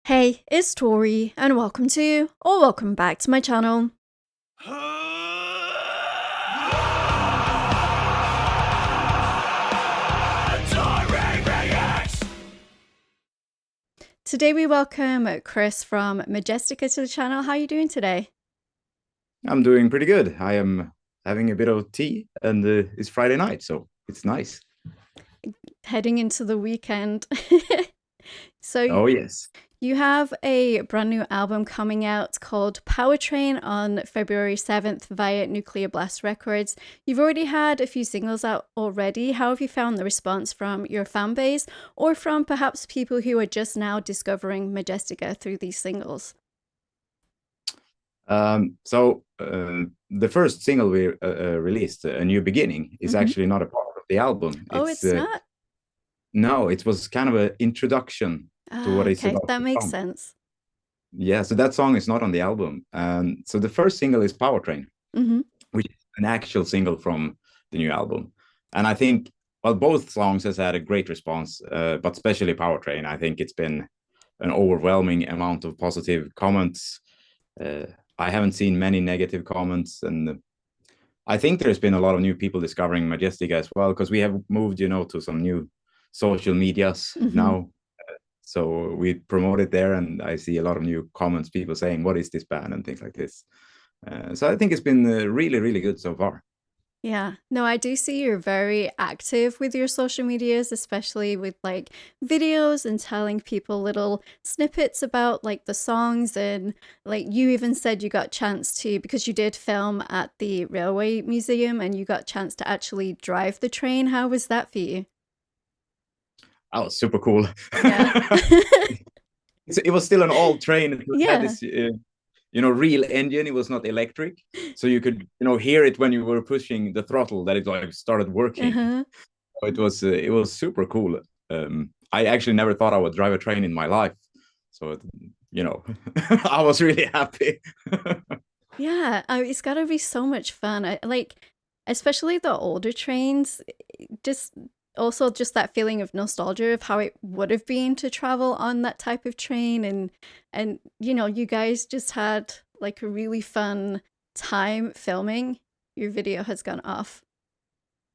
Hey, it's Tori, and welcome back to my channel. Today we welcome Chris from Majestica to the channel. How are you doing today? I'm doing pretty good. I am having a bit of tea, and it's Friday night, so it's nice. Heading into the weekend. So Oh, yes. you have a brand new album coming out called Powertrain on February 7th via Nuclear Blast Records. You've already had a few singles out already. How have you found the response from your fan base or from perhaps people who are just now discovering Majestica through these singles? The first single we released, A New Beginning, is Mm-hmm. actually not a part of the album. Oh, It's it's not? No, it was kind of an introduction to Ah, what it's okay, about that to makes come. sense. Yeah, so that song is not on the album. So the first single is Powertrain, Mm-hmm. which is an actual single from the new album. And I think, well, both songs has had a great response, but especially Powertrain. I think it's been an overwhelming amount of positive comments. Uh, I haven't seen many negative comments, and I think there's been a lot of new people discovering Majestica as well, because we have moved, to some new social medias Mm-hmm. now. So we promote it there, and I see a lot of new comments, people saying, "What is this band?" and things like this. So I think it's been really, really good so far. Yeah, no, I do see you're very active with your social medias, especially with like videos and telling people little snippets about like the songs. And like you even said you got chance to, because you did film at the Railway Museum and you got chance to actually drive the train. How was that for you? Oh, super cool. Yeah. It was still an old train. It had Yeah. this, real engine. It was not electric, so you could, hear it when you were pushing the throttle that it like started working. Uh-huh. So it was super cool. I actually never thought I would drive a train in my life, so I was really happy. Yeah, it's gotta be so much fun. I like, especially the older trains, just also just that feeling of nostalgia of how it would have been to travel on that type of train and you guys just had like a really fun time filming. Your video has gone off.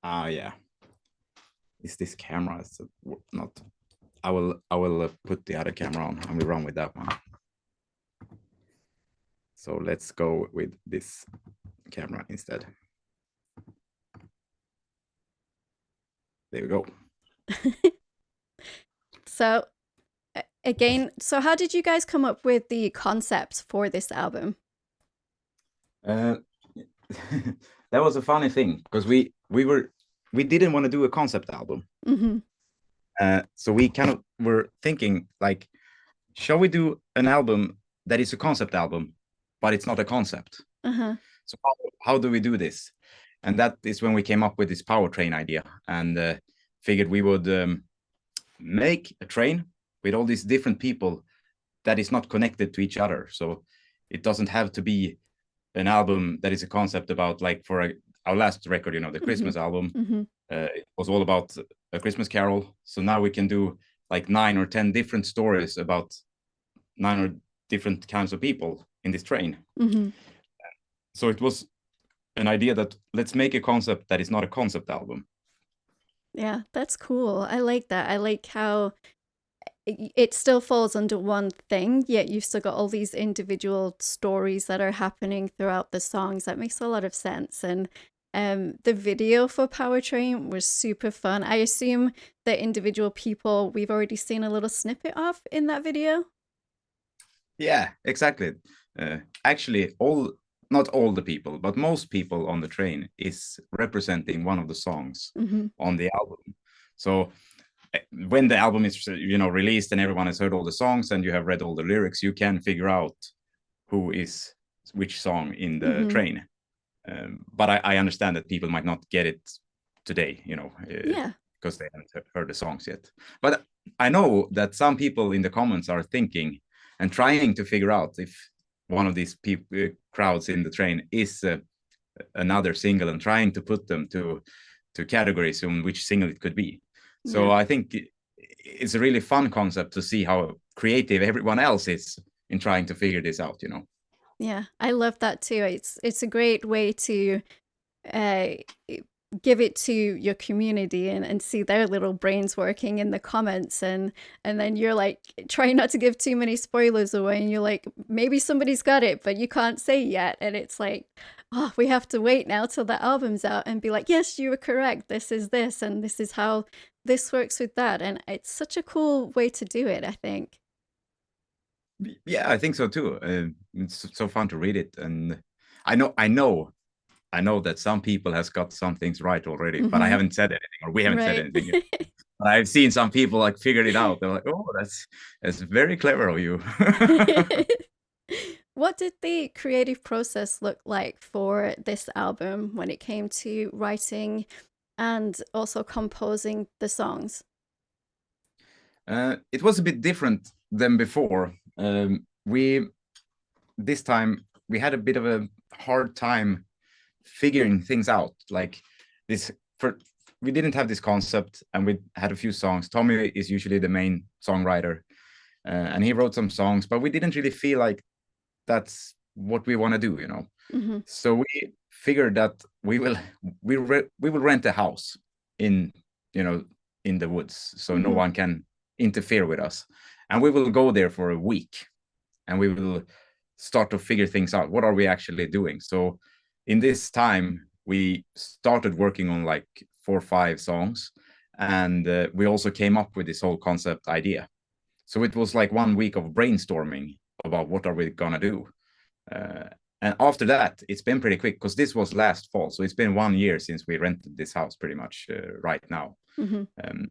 Yeah. Is this camera? It's not. I will put the other camera on and we run with that one. So let's go with this camera instead. There we go. So again, so how did you guys come up with the concepts for this album? Uh, that was a funny thing because we didn't want to do a concept album. Mm-hmm. So we kind of were thinking like, shall we do an album that is a concept album, but it's not a concept? Uh-huh. So how do we do this? And that is when we came up with this powertrain idea and figured we would make a train with all these different people that is not connected to each other. So it doesn't have to be an album that is a concept about like our last record, the Mm-hmm. Christmas album. Mm-hmm. It was all about a Christmas Carol. So now we can do like 9 or 10 different stories about 9 or different kinds of people in this train. Mm-hmm. So it was an idea that let's make a concept that is not a concept album. Yeah, that's cool. I like that. I like how it still falls under one thing, yet you've still got all these individual stories that are happening throughout the songs. That makes a lot of sense. And the video for Powertrain was super fun. I assume the individual people we've already seen a little snippet of in that video. Yeah, exactly. Actually, not all the people, but most people on the train is representing one of the songs Mm-hmm. on the album. So when the album is released and everyone has heard all the songs and you have read all the lyrics, you can figure out who is which song in the Mm-hmm. train. But I understand that people might not get it today, Yeah. because they haven't heard the songs yet. But I know that some people in the comments are thinking and trying to figure out if one of these crowds in the train is another single and trying to put them to categories on which single it could be. So Yeah. I think it's a really fun concept to see how creative everyone else is in trying to figure this out, you know. Yeah, I love that too. It's a great way to uh, give it to your community and see their little brains working in the comments, and then you're like trying not to give too many spoilers away, and you're like, maybe somebody's got it but you can't say yet, and it's like, oh, we have to wait now till the album's out and be like, yes, you were correct, this is this and this is how this works with that. And it's such a cool way to do it, I think. Yeah, I think so too. It's so fun to read it, and I know that some people has got some things right already, but I Hmm. haven't said anything, or we haven't said Right. anything. But I've seen some people like figured it out. They're like, "Oh, that's very clever of you." What did the creative process look like for this album when it came to writing and also composing the songs? It was a bit different than before. We this time we had a bit of a hard time figuring things out. Like this, for we didn't have this concept, and we had a few songs. Tommy is usually the main songwriter, and he wrote some songs, but we didn't really feel like that's what we want to do, you know. Hmm. So we figured that we will rent a house in, you know, in the woods, so no Hmm. one can interfere with us, and we will go there for a week, and we will start to figure things out. What are we actually doing? So in this time we started working on like 4 or 5 songs, and we also came up with this whole concept idea. So it was like 1 week of brainstorming about what are we gonna do. uh, and after that it's been pretty quick, because this was last fall, so it's been 1 year since we rented this house pretty much right now. Hmm. um,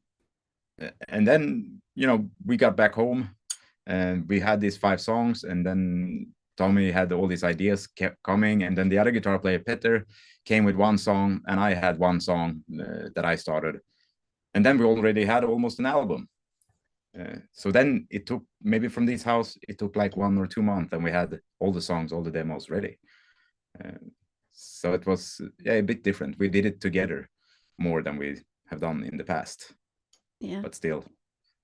and then, you know, we got back home and we had these 5 songs, and then Tommy had all these ideas kept coming, and then the other guitar player Peter came with one song, and I had one song that I started, and then we already had almost an album. So then it took, maybe from this house it took like 1 or 2 months, and we had all the songs, all the demos ready. uh, so it was, yeah, a bit different. We did it together more than we have done in the past, Yeah. but still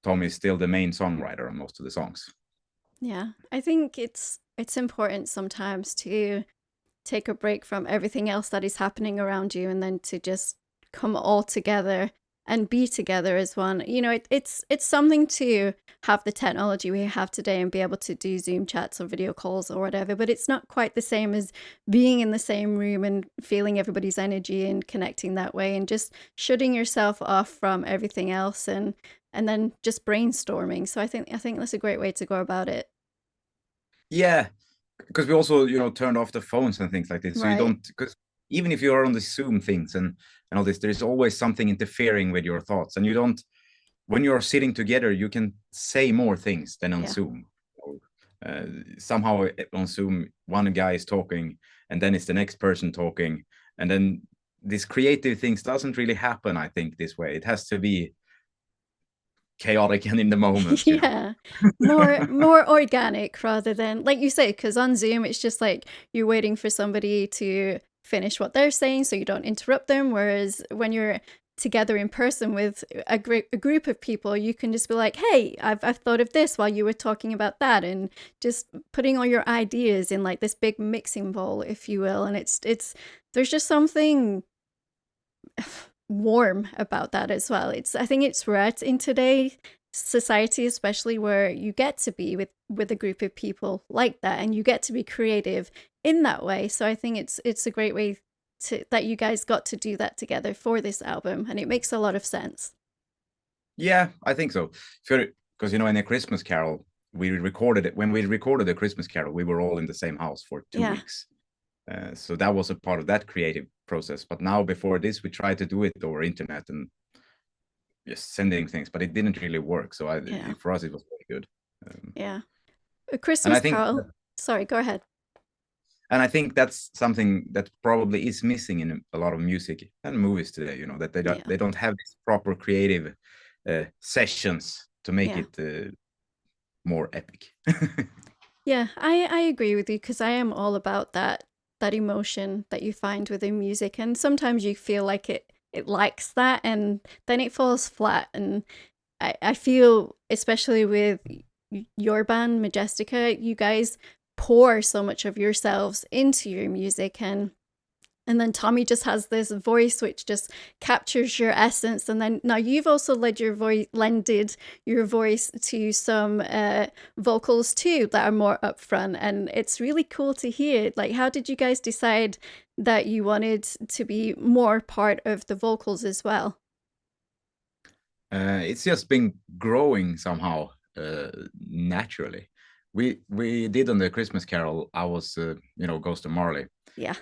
Tommy is still the main songwriter on most of the songs. Yeah. I think it's important sometimes to take a break from everything else that is happening around you and then to just come all together and be together as one. You know, it's something to have the technology we have today and be able to do Zoom chats or video calls or whatever, but it's not quite the same as being in the same room and feeling everybody's energy and connecting that way and just shutting yourself off from everything else and then just brainstorming. So I think that's a great way to go about it. Yeah, because we also, you know, turned off the phones and things like this, so you Right. don't, because even if you are on the Zoom things and all this, there's always something interfering with your thoughts, and you don't, when you're sitting together you can say more things than on Yeah. Zoom. uh, Somehow on Zoom one guy is talking, and then it's the next person talking, and then these creative things doesn't really happen, I think, this way. It has to be chaotic and in the moment, you know. Yeah. More organic rather than like you say, because on Zoom it's just like you're waiting for somebody to finish what they're saying so you don't interrupt them. Whereas when you're together in person with a group of people, you can just be like, hey, I've thought of this while you were talking about that, and just putting all your ideas in like this big mixing bowl, if you will. And it's there's just something warm about that as well. I think it's rare in today's society, especially where you get to be with a group of people like that and you get to be creative in that way. So I think it's a great way to that you guys got to do that together for this album, and it makes a lot of sense. Yeah, I think so. Because, you know, in A Christmas Carol, we recorded it. When we recorded A Christmas Carol, we were all in the same house for two Yeah. weeks. So that was a part of that creative process. But now, before this, we tried to do it over internet and just sending things, but it didn't really work. So Yeah. for us, it was very good. Um, Yeah. A and I Christmas think, Carol. Sorry, go ahead. that's something that probably is missing in a lot of music and movies today. You know, that Yeah. they don't have these proper creative sessions to make Yeah. it more epic. Yeah, I agree with you because I am all about that emotion that you find within music, and sometimes you feel like it likes that, and then it falls flat. And I feel, especially with your band, Majestica, you guys pour so much of yourselves into your music, and then Tommy just has this voice which just captures your essence. And then now you've also lended your voice to some vocals too that are more upfront, and it's really cool to hear. Like, how did you guys decide that you wanted to be more part of the vocals as well? It's just been growing somehow naturally. We did on the Christmas Carol. I was Ghost of Marley. Yeah.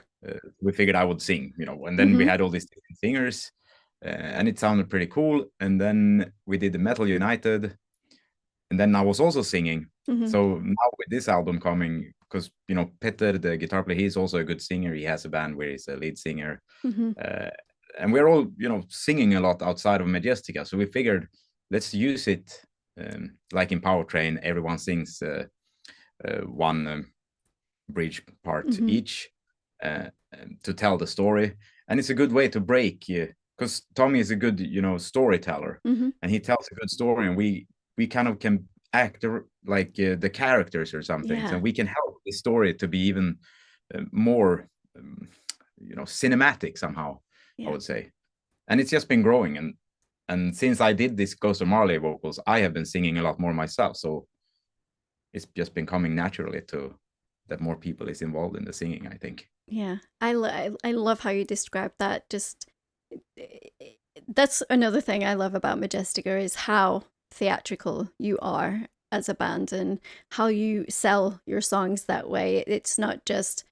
We figured I would sing, and then we Mm-hmm. had all these different singers, and it sounded pretty cool. And then we did the Metal United, and then I was also singing. Mm-hmm. So now with this album coming, because Peter, the guitar player, he's also a good singer. He has a band where he's a lead singer, Mm-hmm. uh, and we're all singing a lot outside of Majestica. So we figured let's use it, like in Powertrain, everyone sings one bridge part Mm-hmm. each, to tell the story, and it's a good way to break, because Tommy is a good storyteller, Mm-hmm. and he tells a good story, and we kind of can act like the characters or something, so Yeah. we can help the story to be even more cinematic somehow, I Yeah. would say. And it's just been growing, and since I did this Ghost of Marley vocals, I have been singing a lot more myself, so it's just been coming naturally to that more people is involved in the singing, I think. Yeah. I love how you describe that. Just that's another thing I love about Majestica is how theatrical you are as a band and how you sell your songs that way. It's not just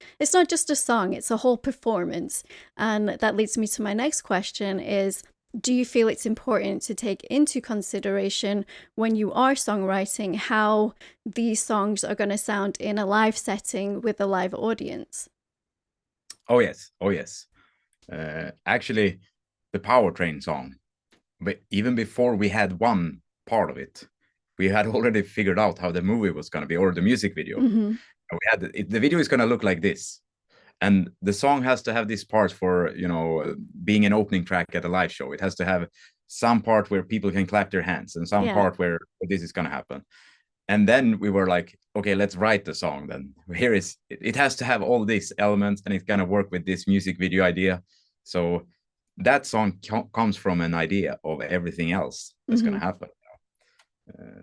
a song, it's a whole performance. And that leads me to my next question is, do you feel it's important to take into consideration when you are songwriting how these songs are going to sound in a live setting with a live audience? Oh yes, oh yes. Actually, the Powertrain song, but even before we had one part of it, we had already figured out how the movie was going to be, or the music video. Hmm. And we had the video is going to look like this, and the song has to have this part for being an opening track at a live show. It has to have some part where people can clap their hands, and some Yeah. part where this is going to happen. And then we were like, okay, let's write the song. Then here is it has to have all these elements, and it's going to work with this music video idea. So that song comes from an idea of everything else that's going Hmm. to happen.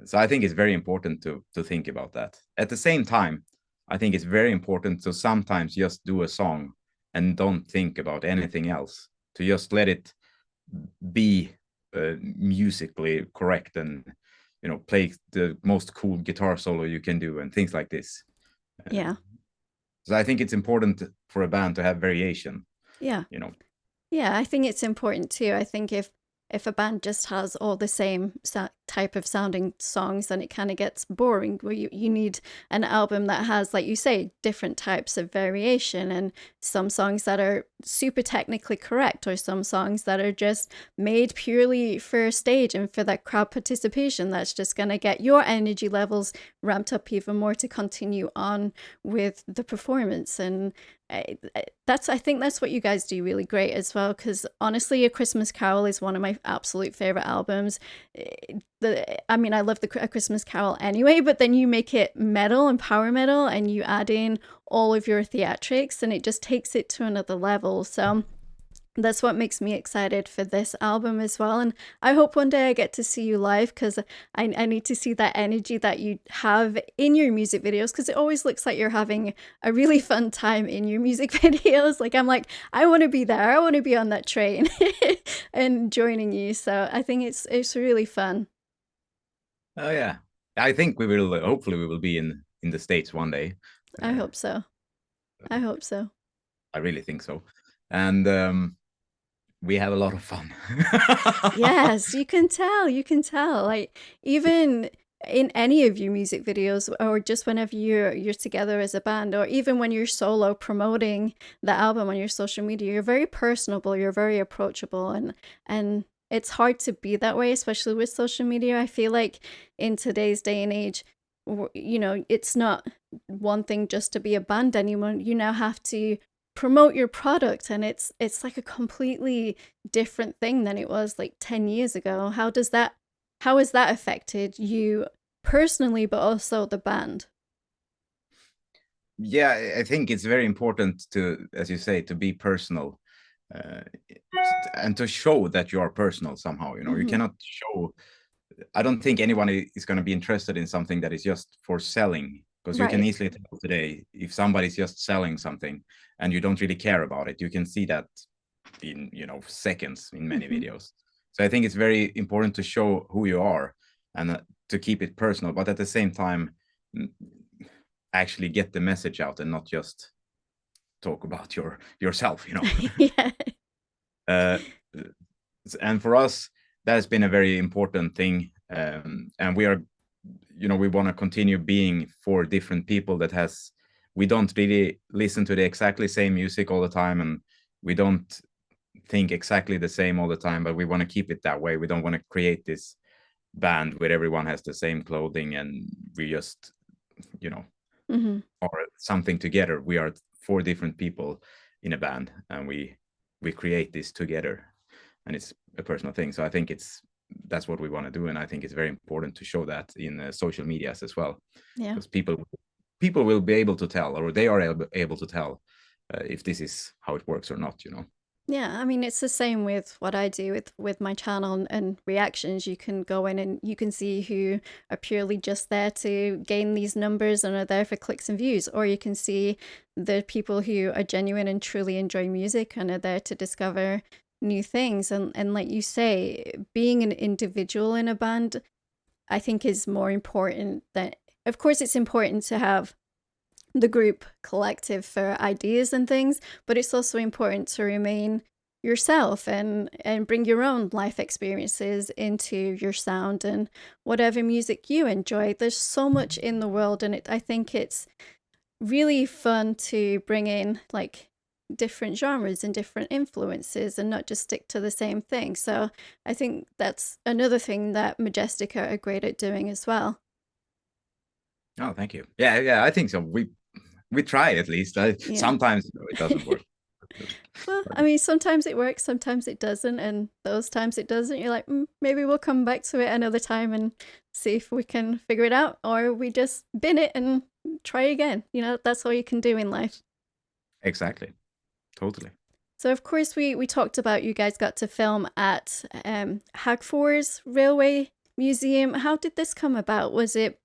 So I think it's very important to think about that. At the same time, I think it's very important to sometimes just do a song and don't think about anything else, to just let it be musically correct, and play the most cool guitar solo you can do and things like this. Yeah. So I think it's important for a band to have variation, Yeah. you know. Yeah, I think it's important too. I think if a band just has all the same type of sounding songs, then it kind of gets boring. Where you need an album that has, like you say, different types of variation, and some songs that are super technically correct, or some songs that are just made purely for stage and for that crowd participation. That's just gonna get your energy levels ramped up even more to continue on with the performance. And I think that's what you guys do really great as well, because honestly, A Christmas Carol is one of my absolute favorite albums. I mean, I love A Christmas Carol anyway, but then you make it metal and power metal, and you add in all of your theatrics, and it just takes it to another level. So that's what makes me excited for this album as well. And I hope one day I get to see you live, because I need to see that energy that you have in your music videos, because it always looks like you're having a really fun time in your music videos. Like, I'm like, I want to be there. I want to be on that train and joining you. So I think it's really fun. Oh yeah, I think we will. Hopefully, we will be in the States one day. I Uh, hope so. I hope so. I really think so, and we have a lot of fun. Yes, you can tell. You can tell. Like, even in any of your music videos, or just whenever you're together as a band, or even when you're solo promoting the album on your social media, you're very personable, you're very approachable, and it's hard to be that way, especially with social media. I feel like in today's day and age, it's not one thing just to be a band anymore. You now have to promote your product, and it's like a completely different thing than it was like 10 years ago. How has that affected you personally, but also the band. Yeah, I think it's very important to, as you say, to be personal, uh, and to show that you are personal somehow. You know, you Hmm. cannot show. I don't think anyone is going to be interested in something that is just for selling, because you can Right. easily tell today if somebody's just selling something and you don't really care about it. You can see that in, seconds in many Hmm. videos. So I think it's very important to show who you are, and to keep it personal, but at the same time, actually get the message out and not just talk about yourself. Yeah. uh, and for us, that has been a very important thing, and we want to continue being for different people. We don't really listen to the exactly same music all the time, and we don't think exactly the same all the time, but we want to keep it that way. We don't want to create this band where everyone has the same clothing and we just, you know Hmm. are something together. We are four different people in a band, and we create this together, and it's a personal thing. So I think that's what we want to do, and I think it's very important to show that in social medias as well, Yeah. because people will be able to tell, or they are able to tell, if this is how it works or not. Yeah, I mean it's the same with what I do with my channel and reactions. You can go in and you can see who are purely just there to gain these numbers and are there for clicks and views, or you can see the people who are genuine and truly enjoy music and are there to discover new things. And like you say, being an individual in a band, I think is more important than. Of course, it's important to have the group collective for ideas and things, but it's also important to remain yourself and bring your own life experiences into your sound and whatever music you enjoy. There's so much in the world, and I think it's really fun to bring in like different genres and different influences and not just stick to the same thing. So I think that's another thing that Majestica are great at doing as well. Oh, thank you. Yeah, I think so. We try, at least. Yeah. Sometimes it doesn't work. Well, But I mean, sometimes it works, sometimes it doesn't, and those times it doesn't, you're like, maybe we'll come back to it another time and see if we can figure it out, or we just bin it and try again. That's all you can do in life. exactly, totally. So, of course, we talked about you guys got to film at Hagfors Railway Museum. How did this come about? Was it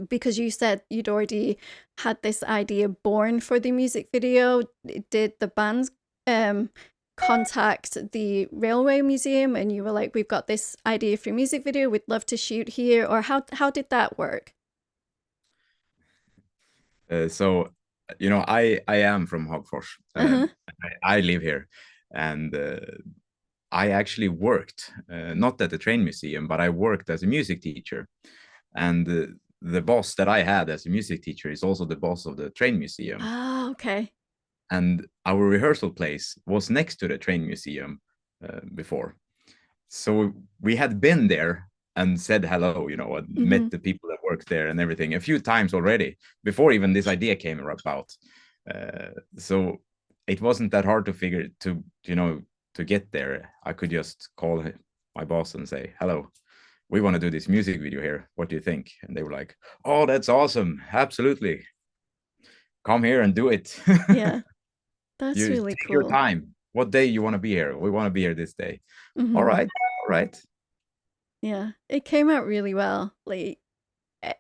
because you said you'd already had this idea born for the music video? Did the band um, contact the railway museum and you were like, we've got this idea for a music video, we'd love to shoot here? Or how did that work? So, I am from Hagfors. Uh-huh. I live here, and I actually worked, not at the train museum, but I worked as a music teacher. And the boss that I had as a music teacher is also the boss of the train museum. Ah, okay. And our rehearsal place was next to the train museum before. So we had been there and said hello, and Mm-hmm. met the people that worked there and everything a few times already before even this idea came about. So it wasn't that hard to figure to get there. I could just call my boss and say, hello, we want to do this music video here. What do you think? And they were like, oh, that's awesome. Absolutely. Come here and do it. Yeah, that's You really take your cool. time. What day you want to be here? We want to be here this day. All Mm-hmm. right. All right. Yeah, it came out really well. Like,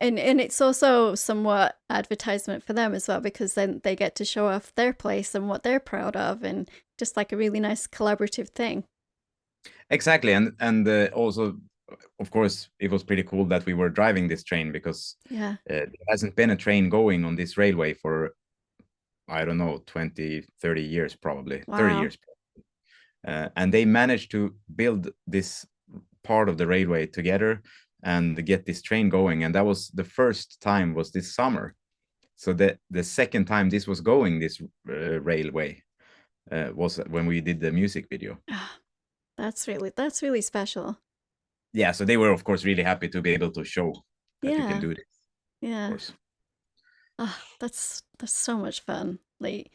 and it's also somewhat advertisement for them as well, because then they get to show off their place and what they're proud of, and just like a really nice collaborative thing. Exactly. And also, of course, it was pretty cool that we were driving this train, because Yeah. there hasn't been a train going on this railway for, I don't know, 20, 30 years, probably 30 Wow. years. And they managed to build this part of the railway together and get this train going. And that was the first time was this summer. So the second time this was going, this railway, was when we did the music video. Ah, that's really special. Yeah, so they were of course really happy to be able to show that you can Yeah. do this, of Yeah. course. Ah, that's so much fun. Like,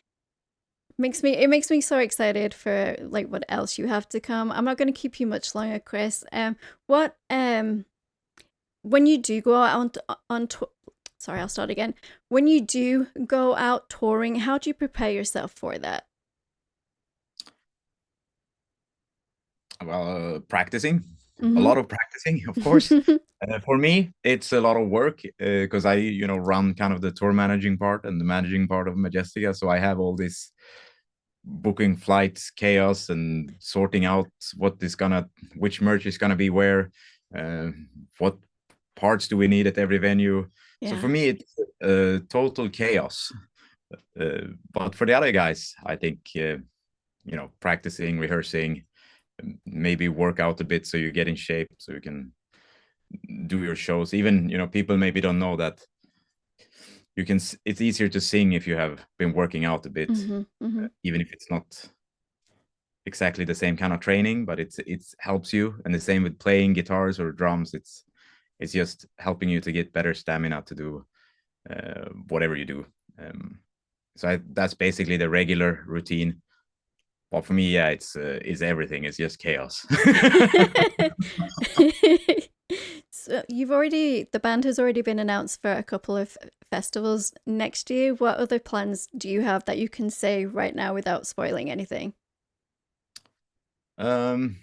it makes me so excited for like what else you have to come. I'm not going to keep you much longer, Chris. What when you do go out on sorry, I'll start again. When you do go out touring, how do you prepare yourself for that? Well, practicing, a Mm-hmm. lot of practicing, of course. For me, it's a lot of work because I, run kind of the tour managing part and the managing part of Majestica. So I have all this booking flights chaos and sorting out which merch is gonna be where, uh, what parts do we need at every venue. So Yeah. for me, it's total chaos. But for the other guys, I think practicing, rehearsing, maybe work out a bit so you get in shape so you can do your shows. Even people maybe don't know that it's easier to sing if you have been working out a bit, Mm-hmm. Mm-hmm. even if it's not exactly the same kind of training, but it's helps you. And the same with playing guitars or drums. It's just helping you to get better stamina to do whatever you do. That's basically the regular routine. But for me, yeah, it's everything. It's just chaos. So the band has already been announced for a couple of festivals next year. What other plans do you have that you can say right now without spoiling anything? um,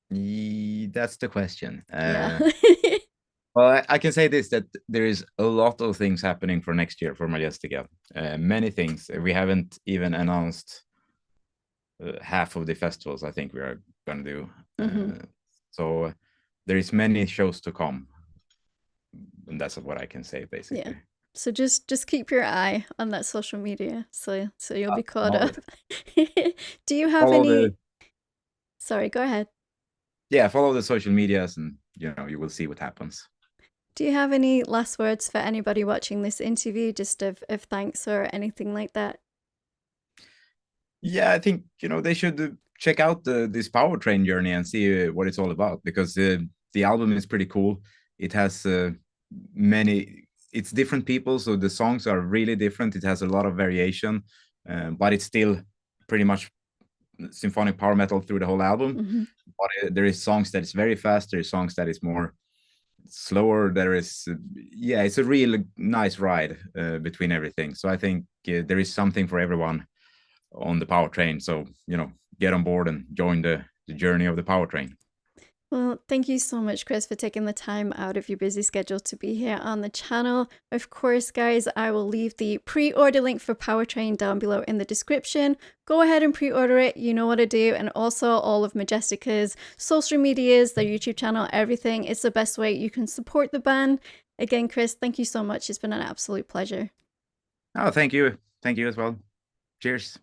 that's the question. Yeah. Well, I can say this, that there is a lot of things happening for next year for Majestica. Many things. We haven't even announced half of the festivals I think we are going to do. Mm-hmm. So there is many shows to come, and that's what I can say Yeah. basically. So just keep your eye on that social media so you'll be caught up. Always Do you have follow the any Sorry, go ahead. follow the social medias, and you will see what happens. Do you have any last words for anybody watching this interview, just of thanks or anything like that? Yeah, I think they should check out this powertrain journey and see what it's all about, because the album is pretty cool. It has many it's different people, so the songs are really different. It has a lot of variation, but it's still pretty much symphonic power metal through the whole album. Mm-hmm. But there is songs that is very fast, there is songs that is more slower, there is yeah, it's a real nice ride between everything. So I think there is something for everyone on the powertrain. So get on board and join the journey of the powertrain. Well, thank you so much, Chris, for taking the time out of your busy schedule to be here on the channel. Of course, guys, I will leave the pre-order link for Powertrain down below in the description. Go ahead and pre-order it. You know what to do. And also all of Majestica's social medias, their YouTube channel, everything. It's the best way you can support the band. Again, Chris, thank you so much. It's been an absolute pleasure. Oh, thank you. Thank you as well. Cheers.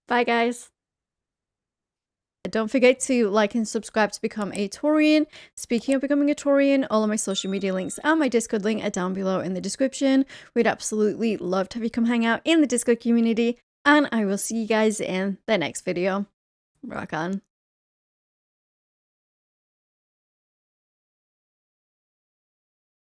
Bye, guys. Don't forget to like and subscribe to become a Taurian. Speaking of becoming a Taurian, all of my social media links and my Discord link are down below in the description. We'd absolutely love to have you come hang out in the Discord community, and I will see you guys in the next video. Rock on.